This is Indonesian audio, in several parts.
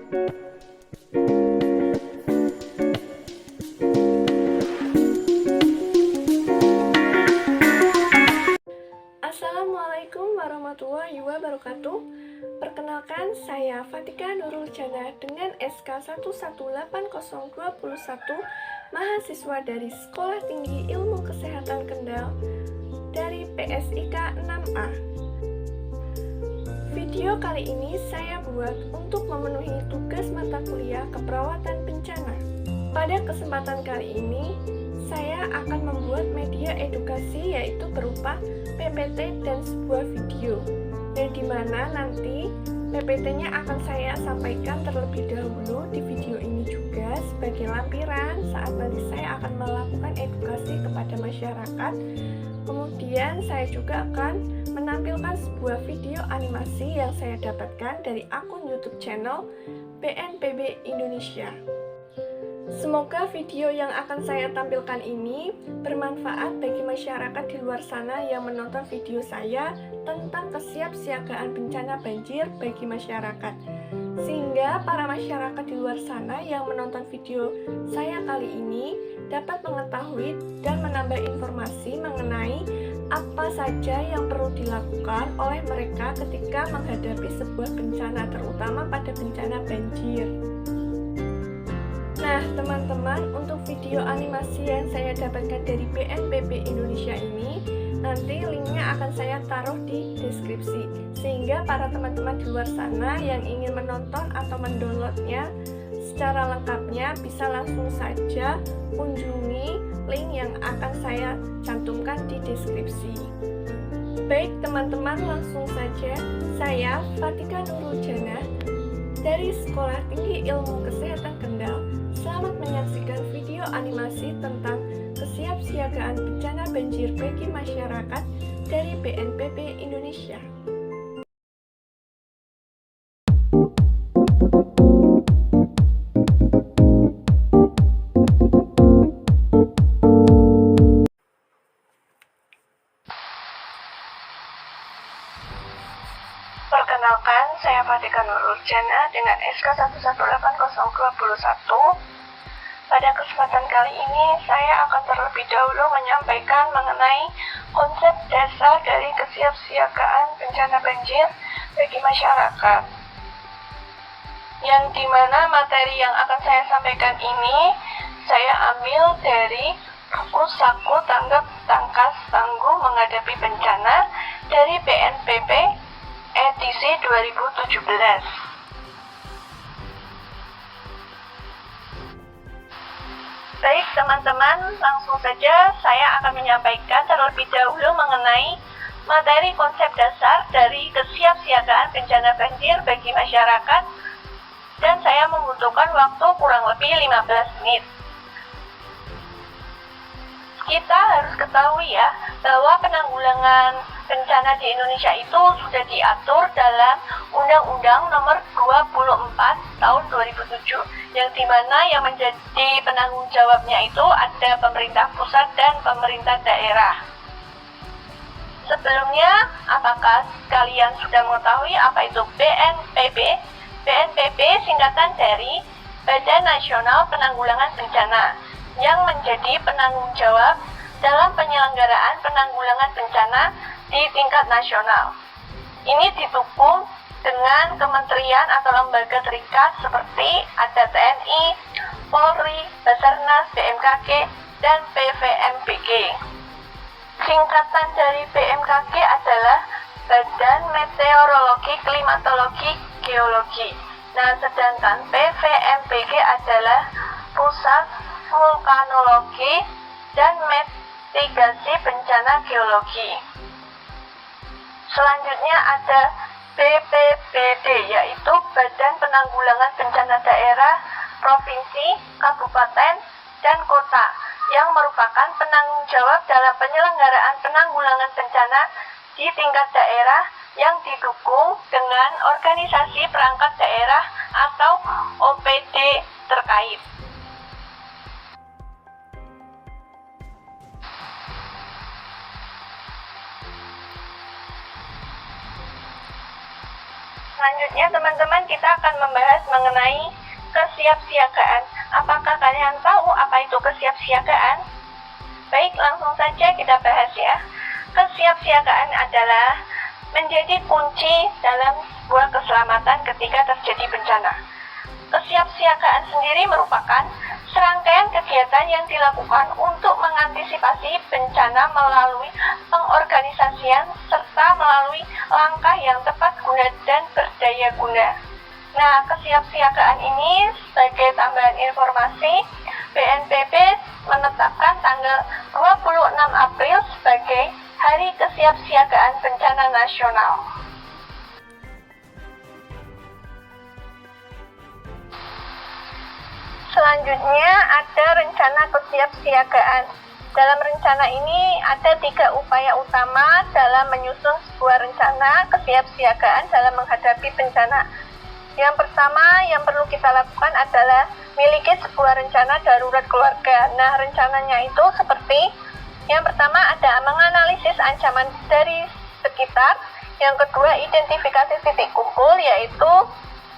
Assalamualaikum warahmatullahi wabarakatuh. Perkenalkan, saya Fatika Nurul Jana dengan SK 118021, mahasiswa dari Sekolah Tinggi Ilmu Kesehatan Kendal dari PSIK 6A. Video kali ini saya buat untuk memenuhi tugas mata kuliah keperawatan bencana. Pada kesempatan kali ini, saya akan membuat media edukasi yaitu berupa PPT dan sebuah video, yang dimana nanti PPT-nya akan saya sampaikan terlebih dahulu di video ini juga sebagai lampiran saat nanti saya akan melakukan edukasi kepada masyarakat. Kemudian saya juga akan menampilkan sebuah video animasi yang saya dapatkan dari akun YouTube channel BNPB Indonesia. Semoga video yang akan saya tampilkan ini bermanfaat bagi masyarakat di luar sana yang menonton video saya tentang kesiapsiagaan bencana banjir bagi masyarakat. Sehingga para masyarakat di luar sana yang menonton video saya kali ini dapat mengetahui dan menambah informasi mengenai apa saja yang perlu dilakukan oleh mereka ketika menghadapi sebuah bencana, terutama pada bencana banjir. Nah, teman-teman, untuk video animasi yang saya dapatkan dari BNPB Indonesia ini, nanti linknya akan saya taruh di deskripsi, sehingga para teman-teman di luar sana yang ingin menonton atau mendownloadnya secara lengkapnya bisa langsung saja kunjungi link yang akan saya cantumkan di deskripsi. Baik teman-teman, langsung saja, saya Fatika Nurul Jana dari Sekolah Tinggi Ilmu Kesehatan Kendal. Selamat menyaksikan video animasi tentang kesiapsiagaan bencana banjir bagi masyarakat dari BNPB Indonesia. Perkenalkan, saya Fatika Nurul Jana dengan SK 118021. Pada kesempatan kali ini, saya akan terlebih dahulu menyampaikan mengenai konsep dasar dari kesiapsiagaan bencana banjir bagi masyarakat. Yang dimana materi yang akan saya sampaikan ini, saya ambil dari buku Saku Tanggap Tangkas Tangguh Menghadapi Bencana dari BNPB edisi 2017. Baik teman-teman, langsung saja saya akan menyampaikan terlebih dahulu mengenai materi konsep dasar dari kesiapsiagaan bencana banjir bagi masyarakat, dan saya membutuhkan waktu kurang lebih 15 menit. Kita harus ketahui ya, bahwa penanggulangan bencana di Indonesia itu sudah diatur dalam Undang-Undang Nomor 24 Tahun 2007, yang dimana yang menjadi penanggung jawabnya itu ada pemerintah pusat dan pemerintah daerah. Sebelumnya, apakah kalian sudah mengetahui apa itu BNPB? BNPB singkatan dari Badan Nasional Penanggulangan Bencana, yang menjadi penanggung jawab dalam penyelenggaraan penanggulangan bencana di tingkat nasional. Ini didukung dengan kementerian atau lembaga terikat seperti ada TNI, Polri, Basarnas, BMKG, dan PVMBG. Singkatan dari BMKG adalah Badan Meteorologi, Klimatologi, Geologi. Nah, sedangkan PVMBG adalah Pusat Vulkanologi dan Mitigasi Bencana Geologi. Selanjutnya ada BPBD, yaitu Badan Penanggulangan Bencana Daerah, Provinsi, Kabupaten, dan Kota, yang merupakan penanggung jawab dalam penyelenggaraan penanggulangan bencana di tingkat daerah yang didukung dengan organisasi perangkat daerah atau OPD terkait. Selanjutnya teman-teman, kita akan membahas mengenai kesiapsiagaan. Apakah kalian tahu apa itu kesiapsiagaan? Baik, langsung saja kita bahas ya. Kesiapsiagaan adalah menjadi kunci dalam sebuah keselamatan ketika terjadi bencana. Kesiapsiagaan sendiri merupakan serangkaian kegiatan yang dilakukan untuk mengantisipasi bencana melalui pengorganisasian serta melalui langkah yang tepat guna dan berdaya guna. Nah, kesiapsiagaan ini sebagai tambahan informasi, BNPB menetapkan tanggal 26 April sebagai Hari Kesiapsiagaan Bencana Nasional. Selanjutnya ada rencana kesiapsiagaan. Dalam rencana ini ada 3 upaya utama dalam menyusun sebuah rencana kesiapsiagaan dalam menghadapi bencana. Yang pertama yang perlu kita lakukan adalah miliki sebuah rencana darurat keluarga. Nah, rencananya itu seperti yang pertama ada menganalisis ancaman dari sekitar. Yang kedua, identifikasi titik kumpul, yaitu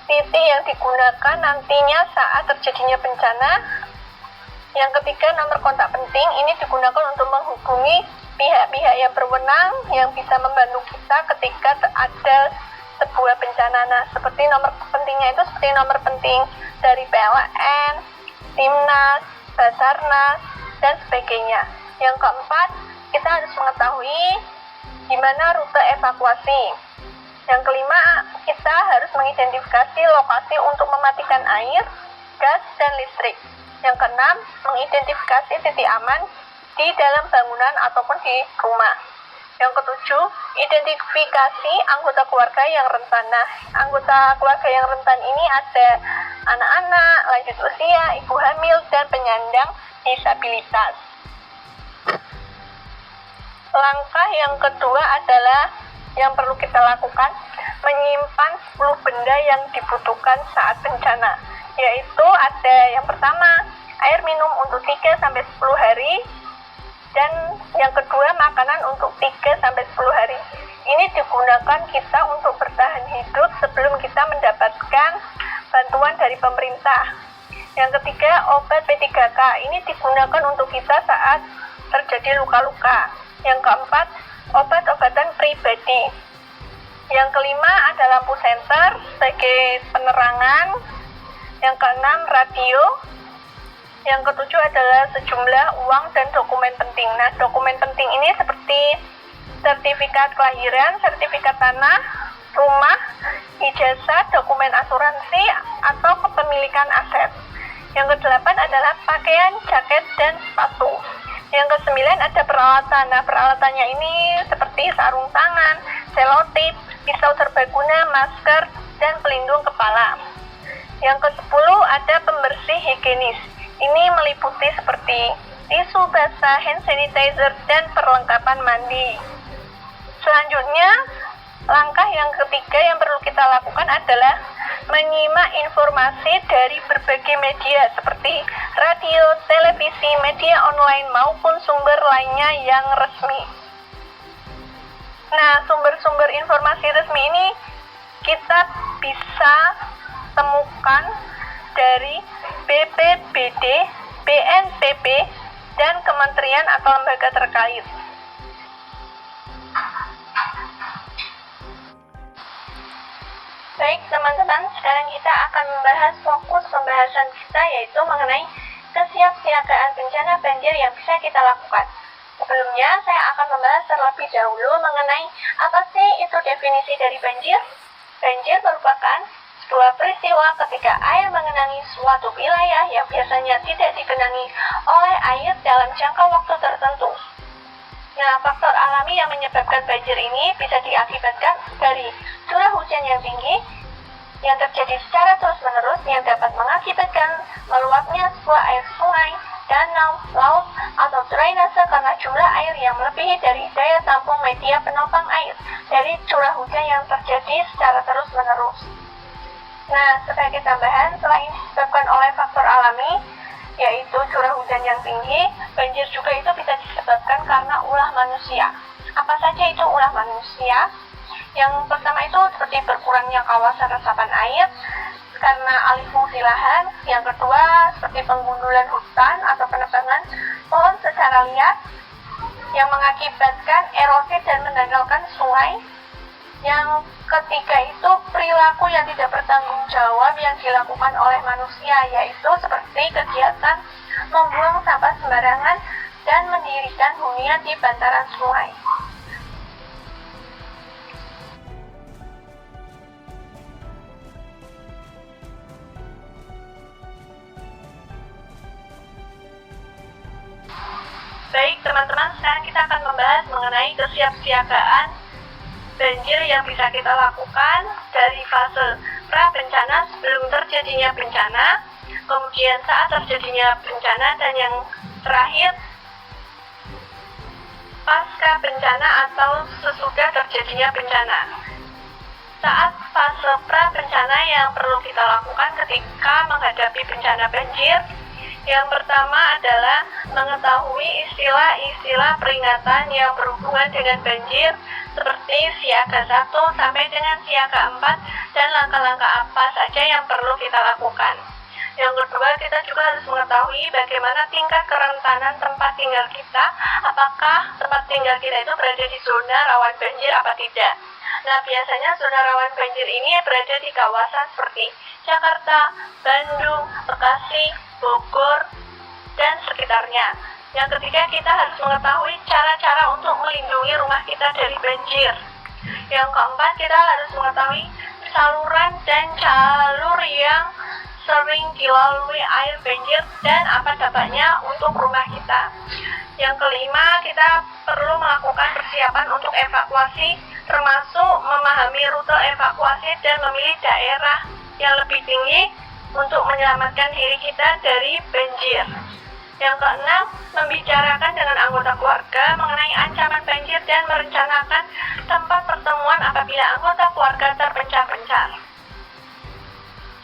titik yang digunakan nantinya saat terjadinya bencana. Yang ketiga, nomor kontak penting. Ini digunakan untuk menghubungi pihak-pihak yang berwenang yang bisa membantu kita ketika ada sebuah bencana. Nah, seperti nomor pentingnya itu seperti nomor penting dari PLN, Timnas, Basarnas, dan sebagainya. Yang keempat, kita harus mengetahui di mana rute evakuasi. Yang kelima, kita harus mengidentifikasi lokasi untuk mematikan air, gas, dan listrik. Yang keenam, mengidentifikasi titik aman di dalam bangunan ataupun di rumah. Yang ketujuh, identifikasi anggota keluarga yang rentan. Nah, anggota keluarga yang rentan ini ada anak-anak, lanjut usia, ibu hamil, dan penyandang disabilitas. Langkah yang kedua adalah yang perlu kita lakukan, menyimpan 10 benda yang dibutuhkan saat bencana. Yaitu ada yang pertama, air minum untuk 3-10 hari. Dan yang kedua, makanan untuk 3-10 hari. Ini digunakan kita untuk bertahan hidup sebelum kita mendapatkan bantuan dari pemerintah. Yang ketiga, obat P3K. Ini digunakan untuk kita saat terjadi luka-luka. Yang keempat, obat-obatan pribadi. Yang kelima ada lampu senter sebagai penerangan. Yang keenam, radio. Yang ketujuh adalah sejumlah uang dan dokumen penting. Nah, dokumen penting ini seperti sertifikat kelahiran, sertifikat tanah, rumah, ijazah, dokumen asuransi, atau kepemilikan aset. Yang kedelapan adalah pakaian, jaket, dan sepatu. Yang kesembilan ada peralatan. Nah, peralatannya ini seperti sarung tangan, selotip, pisau serbaguna, masker, dan pelindung kepala. Yang ke-10 ada pembersih higienis. Ini meliputi seperti tisu basah, hand sanitizer, dan perlengkapan mandi. Selanjutnya, langkah yang ketiga yang perlu kita lakukan adalah menyimak informasi dari berbagai media seperti radio, televisi, media online, maupun sumber lainnya yang resmi. Nah, sumber-sumber informasi resmi ini kita bisa temukan dari BPBD, BNPB, dan kementerian atau lembaga terkait. Baik teman-teman, sekarang kita akan membahas fokus pembahasan kita, yaitu mengenai kesiapsiagaan bencana banjir yang bisa kita lakukan. Sebelumnya, saya akan membahas terlebih dahulu mengenai apa sih itu definisi dari banjir. Banjir merupakan sebuah peristiwa ketika air mengenangi suatu wilayah yang biasanya tidak digenangi oleh air dalam jangka waktu tertentu. Nah, faktor alami yang menyebabkan banjir ini bisa diakibatkan dari curah hujan yang tinggi yang terjadi secara terus-menerus yang dapat mengakibatkan meluapnya sebuah air sungai, danau, laut, atau drainase karena jumlah air yang melebihi dari daya tampung media penopang air dari curah hujan yang terjadi secara terus-menerus. Nah, sebagai tambahan, selain disebabkan oleh faktor alami, yaitu curah hujan yang tinggi, banjir juga itu bisa disebabkan karena ulah manusia. Apa saja itu ulah manusia? Yang pertama itu seperti berkurangnya kawasan resapan air karena alih fungsi lahan. Yang kedua seperti penggundulan hutan atau penebangan pohon secara liar yang mengakibatkan erosi dan mendangkalkan sungai. Yang ketiga itu perilaku yang tidak bertanggung jawab yang dilakukan oleh manusia, yaitu seperti kegiatan membuang sampah sembarangan dan mendirikan hunian di bantaran sungai. Baik teman-teman, sekarang kita akan membahas mengenai kesiapsiagaan banjir yang bisa kita lakukan dari fase pra-bencana sebelum terjadinya bencana, kemudian saat terjadinya bencana, dan yang terakhir pasca bencana atau sesudah terjadinya bencana. Saat fase pra-bencana yang perlu kita lakukan ketika menghadapi bencana banjir, yang pertama adalah mengetahui istilah-istilah peringatan yang berhubungan dengan banjir seperti siaga 1 sampai dengan siaga 4 dan langkah-langkah apa saja yang perlu kita lakukan. Yang kedua, kita juga harus mengetahui bagaimana tingkat kerentanan tempat tinggal kita, apakah tempat tinggal kita itu berada di zona rawan banjir apa tidak. Nah, biasanya zona rawan banjir ini berada di kawasan seperti Jakarta, Bandung, Bekasi, Bogor, dan sekitarnya. Yang ketiga, kita harus mengetahui cara-cara untuk melindungi rumah kita dari banjir. Yang keempat, kita harus mengetahui saluran dan jalur yang sering dilalui air banjir dan apa dampaknya untuk rumah kita. Yang kelima, kita perlu melakukan persiapan untuk evakuasi, termasuk memahami rute evakuasi dan memilih daerah yang lebih tinggi untuk menyelamatkan diri kita dari banjir. Yang keenam, membicarakan dengan anggota keluarga mengenai ancaman banjir dan merencanakan tempat pertemuan apabila anggota keluarga terpencar-pencar.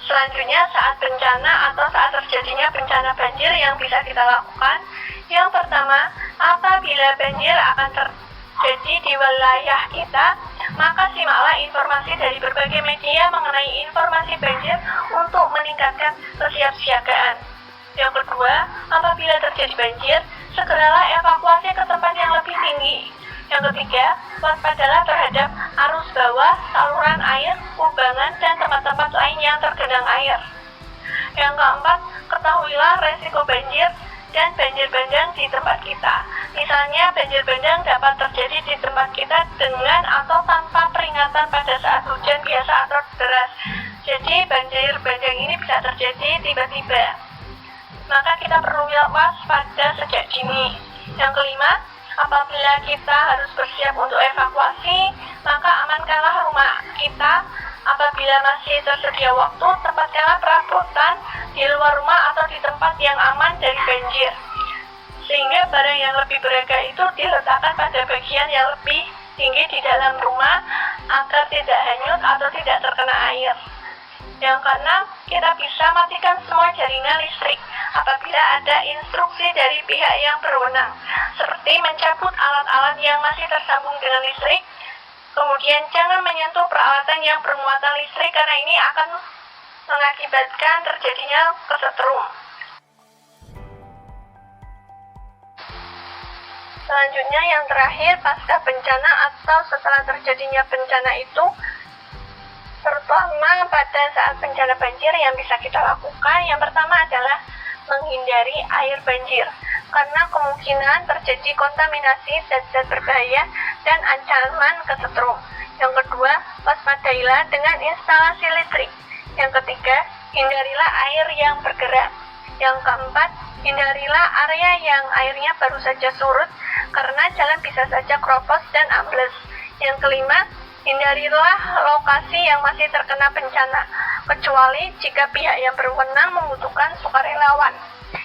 Selanjutnya, saat bencana atau saat terjadinya bencana banjir yang bisa kita lakukan, yang pertama, apabila banjir akan terjadi di wilayah kita, maka simaklah informasi dari berbagai media mengenai informasi banjir untuk meningkatkan kesiapsiagaan. Yang kedua, apabila terjadi banjir, segeralah evakuasi ke tempat yang lebih tinggi. Yang ketiga, waspadalah terhadap arus bawah, saluran air, kubangan, dan tempat-tempat lain yang tergenang air. Yang keempat, ketahuilah resiko banjir dan banjir bandang di tempat kita. Misalnya, banjir bandang dapat terjadi di tempat kita dengan atau tanpa peringatan pada saat hujan biasa atau deras. Jadi, banjir bandang ini bisa terjadi tiba-tiba. Maka kita perlu waspada sejak dini. Yang kelima, apabila kita harus bersiap untuk evakuasi, maka amankanlah rumah kita. Apabila masih tersedia waktu, tempatkanlah perabotan di luar rumah atau di tempat yang aman dari banjir. Sehingga barang yang lebih berharga itu diletakkan pada bagian yang lebih tinggi di dalam rumah agar tidak hanyut atau tidak terkena air. Yang keenam, kita bisa matikan semua jaringan listrik apabila ada instruksi dari pihak yang berwenang, seperti mencabut alat-alat yang masih tersambung dengan listrik. Kemudian jangan menyentuh peralatan yang bermuatan listrik karena ini akan mengakibatkan terjadinya kesetrum. Selanjutnya yang terakhir, pasca bencana atau setelah terjadinya bencana itu, terutama pada saat bencana banjir yang bisa kita lakukan, yang pertama adalah menghindari air banjir karena kemungkinan terjadi kontaminasi zat-zat berbahaya dan ancaman kesetrum. Yang kedua, waspadailah dengan instalasi listrik. Yang ketiga, hindarilah air yang bergerak. Yang keempat, hindarilah area yang airnya baru saja surut karena jalan bisa saja keropos dan ambles. Yang kelima, hindarilah lokasi yang masih terkena bencana, kecuali jika pihak yang berwenang membutuhkan sukarelawan.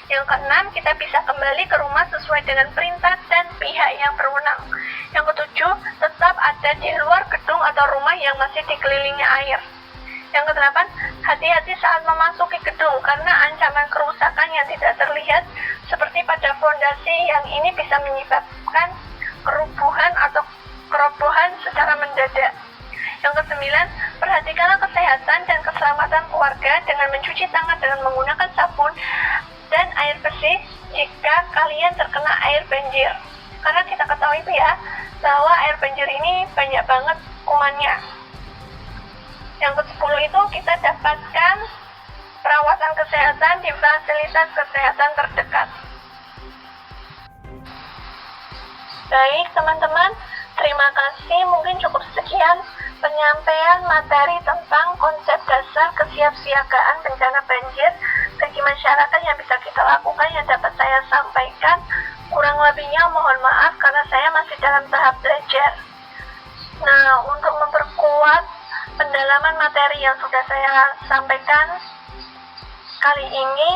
Yang keenam, kita bisa kembali ke rumah sesuai dengan perintah dan pihak yang berwenang. Yang ketujuh, tetap ada di luar gedung atau rumah yang masih dikelilingi air. Yang kedelapan, hati-hati saat memasuki gedung karena ancaman kerusakan yang tidak terlihat seperti pada fondasi yang ini bisa menyebabkan kerubuhan atau kerobohan secara mendadak. Yang kesembilan, perhatikanlah kesehatan dan keselamatan keluarga dengan mencuci tangan dengan menggunakan sabun dan air bersih jika kalian terkena air banjir. Karena kita ketahui ya, bahwa air banjir ini banyak banget kumannya. Yang ke-10 itu kita dapatkan perawatan kesehatan di fasilitas kesehatan terdekat. Baik teman-teman, terima kasih. Mungkin cukup sekian penyampaian materi tentang konsep dasar kesiapsiagaan bencana banjir bagi masyarakat yang bisa kita lakukan yang dapat saya sampaikan. Kurang lebihnya mohon maaf karena saya masih dalam tahap belajar. Nah, untuk memperkuat pendalaman materi yang sudah saya sampaikan kali ini,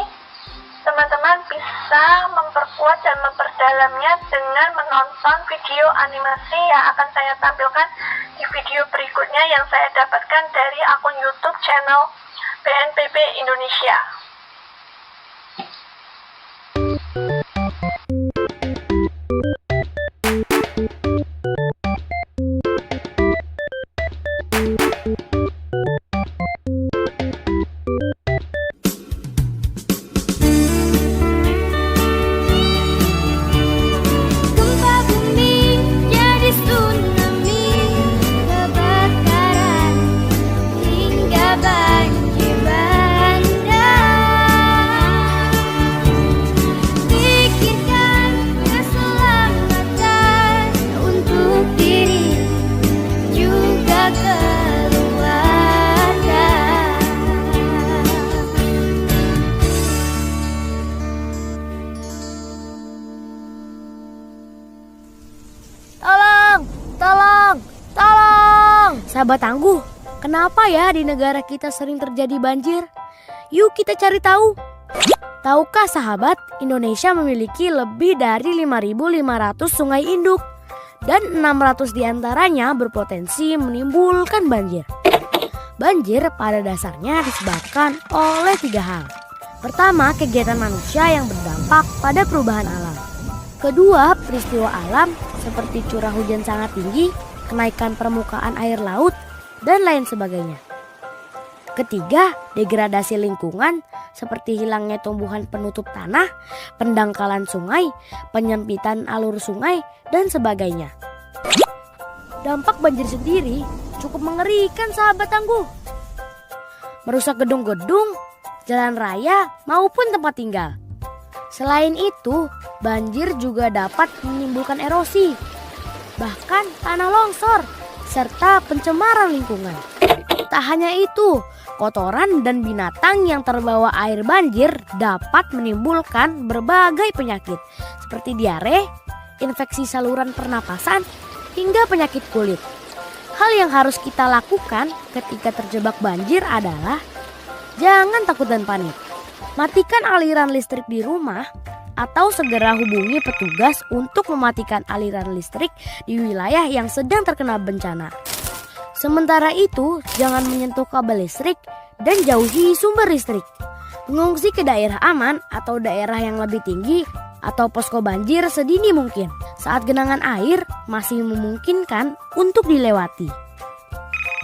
teman-teman bisa memperkuat dan memperdalamnya dengan menonton video animasi yang akan saya tampilkan di video berikutnya yang saya dapatkan dari akun YouTube channel BNPB Indonesia. Sahabat tangguh, kenapa ya di negara kita sering terjadi banjir? Yuk kita cari tahu. Tahukah sahabat, Indonesia memiliki lebih dari 5.500 sungai induk dan 600 diantaranya berpotensi menimbulkan banjir. Banjir pada dasarnya disebabkan oleh 3 hal. Pertama, kegiatan manusia yang berdampak pada perubahan alam. Kedua, peristiwa alam seperti curah hujan sangat tinggi, kenaikan permukaan air laut, dan lain sebagainya. Ketiga, degradasi lingkungan seperti hilangnya tumbuhan penutup tanah, pendangkalan sungai, penyempitan alur sungai, dan sebagainya. Dampak banjir sendiri cukup mengerikan sahabat tangguh. Merusak gedung-gedung, jalan raya, maupun tempat tinggal. Selain itu, banjir juga dapat menimbulkan erosi, bahkan tanah longsor, serta pencemaran lingkungan. Tak hanya itu, kotoran dan binatang yang terbawa air banjir dapat menimbulkan berbagai penyakit seperti diare, infeksi saluran pernapasan, hingga penyakit kulit. Hal yang harus kita lakukan ketika terjebak banjir adalah jangan takut dan panik. Matikan aliran listrik di rumah atau segera hubungi petugas untuk mematikan aliran listrik di wilayah yang sedang terkena bencana. Sementara itu, jangan menyentuh kabel listrik dan jauhi sumber listrik. Mengungsi ke daerah aman atau daerah yang lebih tinggi atau posko banjir sedini mungkin saat genangan air masih memungkinkan untuk dilewati.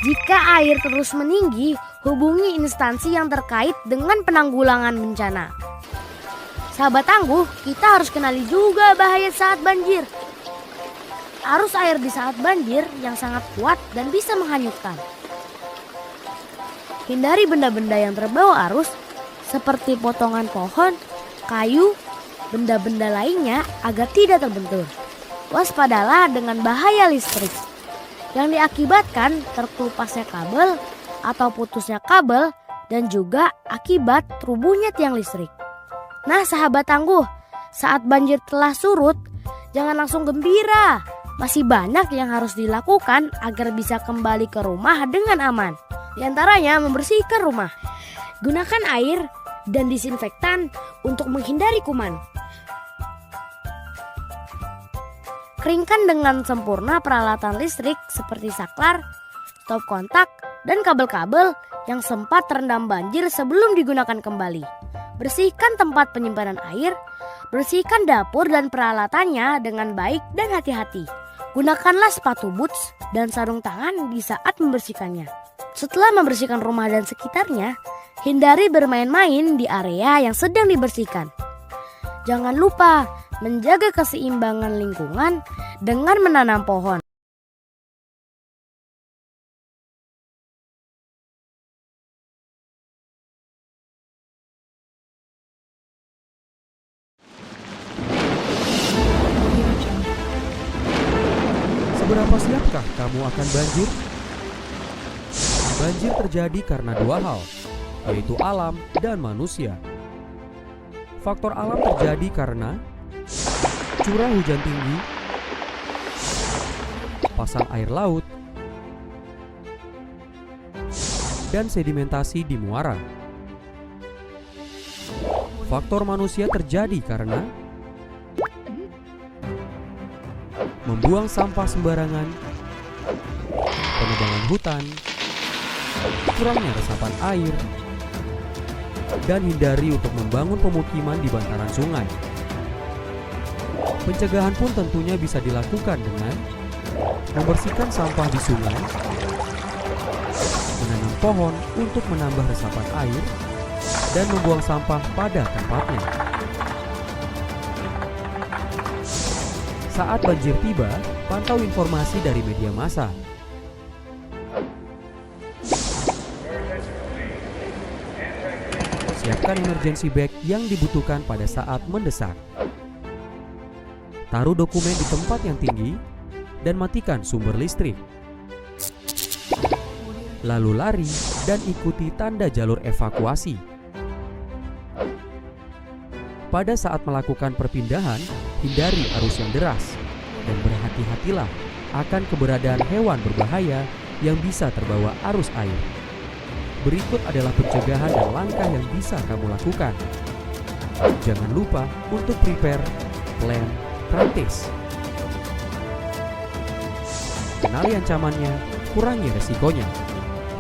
Jika air terus meninggi, hubungi instansi yang terkait dengan penanggulangan bencana. Sahabat tangguh, kita harus kenali juga bahaya saat banjir. Arus air di saat banjir yang sangat kuat dan bisa menghanyutkan. Hindari benda-benda yang terbawa arus seperti potongan pohon, kayu, benda-benda lainnya agar tidak terbentur. Waspadalah dengan bahaya listrik yang diakibatkan terkelupasnya kabel atau putusnya kabel dan juga akibat rubuhnya tiang listrik. Nah sahabat tangguh, saat banjir telah surut, jangan langsung gembira. Masih banyak yang harus dilakukan agar bisa kembali ke rumah dengan aman. Di antaranya membersihkan rumah. Gunakan air dan disinfektan untuk menghindari kuman. Keringkan dengan sempurna peralatan listrik seperti saklar, stop kontak, dan kabel-kabel yang sempat terendam banjir sebelum digunakan kembali. Bersihkan tempat penyimpanan air, bersihkan dapur dan peralatannya dengan baik dan hati-hati. Gunakanlah sepatu boots dan sarung tangan di saat membersihkannya. Setelah membersihkan rumah dan sekitarnya, hindari bermain-main di area yang sedang dibersihkan. Jangan lupa menjaga keseimbangan lingkungan dengan menanam pohon. Seberapa siapkah kamu akan banjir? Banjir terjadi karena dua hal, yaitu alam dan manusia. Faktor alam terjadi karena curah hujan tinggi, pasang air laut, dan sedimentasi di muara. Faktor manusia terjadi karena membuang sampah sembarangan, penebangan hutan, kurangnya resapan air, dan hindari untuk membangun pemukiman di bantaran sungai. Pencegahan pun tentunya bisa dilakukan dengan membersihkan sampah di sungai, menanam pohon untuk menambah resapan air, dan membuang sampah pada tempatnya. Saat banjir tiba, pantau informasi dari media massa. Siapkan emergency bag yang dibutuhkan pada saat mendesak. Taruh dokumen di tempat yang tinggi dan matikan sumber listrik. Lalu lari dan ikuti tanda jalur evakuasi. Pada saat melakukan perpindahan, hindari arus yang deras dan berhati-hatilah akan keberadaan hewan berbahaya yang bisa terbawa arus air. Berikut adalah pencegahan dan langkah yang bisa kamu lakukan. Jangan lupa untuk prepare, plan, practice. Kenali ancamannya, kurangi resikonya.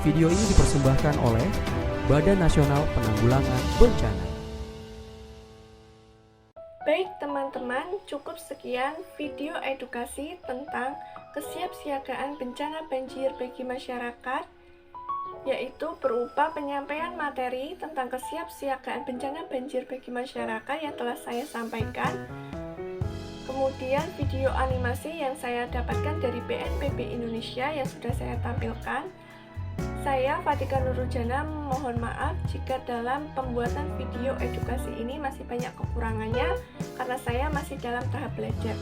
Video ini dipersembahkan oleh Badan Nasional Penanggulangan Bencana. Baik teman-teman, cukup sekian video edukasi tentang kesiapsiagaan bencana banjir bagi masyarakat, yaitu berupa penyampaian materi tentang kesiapsiagaan bencana banjir bagi masyarakat yang telah saya sampaikan. Kemudian video animasi yang saya dapatkan dari BNPB Indonesia yang sudah saya tampilkan. Saya, Fatika Nurujana, mohon maaf jika dalam pembuatan video edukasi ini masih banyak kekurangannya karena saya masih dalam tahap belajar.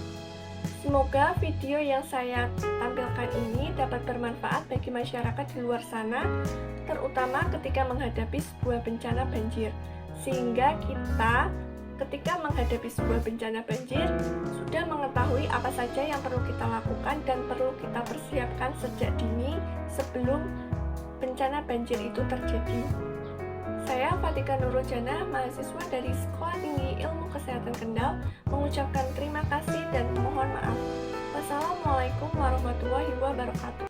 Semoga video yang saya tampilkan ini dapat bermanfaat bagi masyarakat di luar sana, terutama ketika menghadapi sebuah bencana banjir, sehingga kita ketika menghadapi sebuah bencana banjir sudah mengetahui apa saja yang perlu kita lakukan dan perlu kita persiapkan sejak dini sebelum bencana banjir itu terjadi. Saya Fatika Nurujana, mahasiswa dari Sekolah Tinggi Ilmu Kesehatan Kendal, mengucapkan terima kasih dan mohon maaf. Wassalamualaikum warahmatullahi wabarakatuh.